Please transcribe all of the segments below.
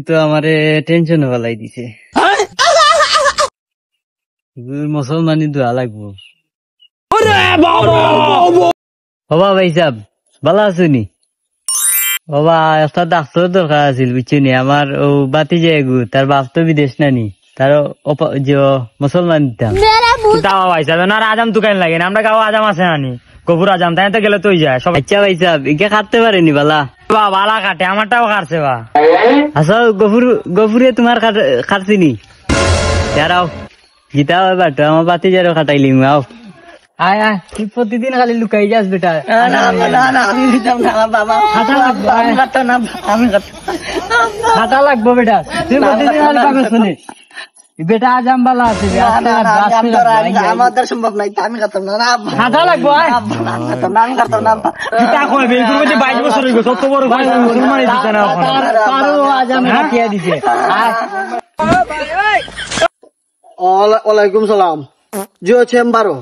তো আমারে টেনশন ফেলাই দিছে। মুসলমানি দোয়া লাগবো। বাবা ভাই সাহেব ভালো আছো নি? বাবা একটা ডাক্তার দরকার আছিল বুঝছো নি, আমার ও বাতি যে তার বাপ তো বিদেশ নানি, তার মুসলমান দিতাম। ভাই সাহেব না আজাম দোকান লাগে না, আমরা গাও আজাম আছে নানি, গফুর আজাম তাই তো গেলে তুই যায় সব। আচ্ছা ভাই সাহেব ইকে কাটতে পারেনি বালা? বা বালা কাটে, আমারটাও কাটছে বা। আচ্ছা গফুরে তোমার কাটছি নি? যারাও গীতা বাটো আমার বাতি যারও কাটাইলি আও। আয় আয় তুই প্রতিদিন খালি লুকাই যাস বেটা। খাতা লাগবো বেটা, তুই প্রতিদিন খালি পাগল শুনিস বেটা। আজাম বালা আছে আমাদের সম্ভব নাই, আমি করতাম না। খাতা লাগবো। আমি করতাম না। 22 বছর হয়ে গেছে, অত বড় আজাম হাতিয়া দিছে। वालेकुम सलाम जो चेम्बर हो।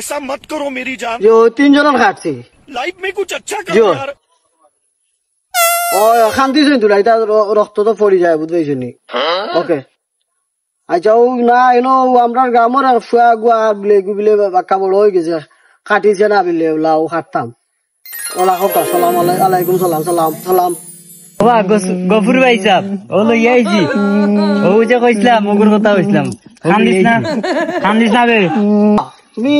ऐसा मत करो मेरी जान। जो 3 जनर खाटছি लाइफ में कुछ अच्छा करो यार। ও শান্তি শুনি তুলা এটা রক্ত তো পড়ি যায় বুঝাইছো নি? ওকে আচ্ছা ও না এনো আমরা গ্রামের ফুয়া গুয়া বিলে বাক্কা বড় হয়ে গেছে, খাটিছে না বিলে লাও খাটতাম। ওলা হোক সালাম আলাইকুম সালাম সালাম সালাম। গফুর ভাই সাহেব ও লই আইছি, ও যে কইছিলাম মগুর কথা কইছিলাম। কান্দিস না বে, তুমি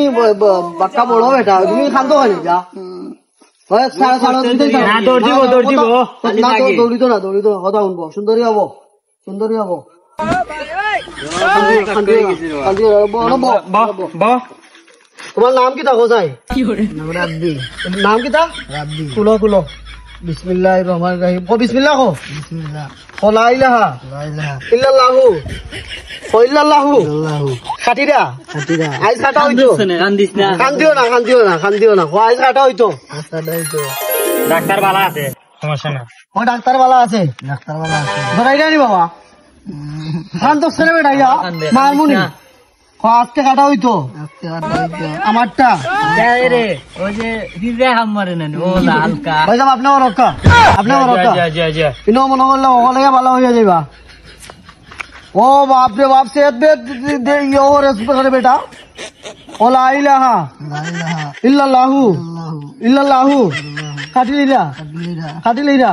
বাক্কা বড় বেটা, তুমি খান্দো হয়ে যা। দৌড়িত না কথা শুনবো, সুন্দরী হবো সুন্দরী হবো। তোমার নাম কি থাকো চাই? নাম কি তা? কুলো কুলো বিসমিল্লাহ রহমান রহিম। ও বিসমিল্লাহ কো। লা ইলাহা ইল্লাল্লাহু ইল্লাল্লাহু খাটিরা আইস কাটা হইতো। কান্দিও না আইস কাটা হইতো। ডাক্তার বালা আছে, সমস্যা না। ও ডাক্তার বালা আছে, ধরাই নি বাবা। শান্ত ছেলে বেটা ইয়া মারমুনি আজকে কাটা হইতো আমারটা রে। ওই যে রিজা হামারে না ও হালকা ভাই সাহেব আপনি রক্কা ইনো মনে করলে ওখানে ভালো হয়ে যাইবা। ও বাপ রে বাপ সে বেটা। ও লা ইলাহা ইল্লাল্লাহু কাটিলিরা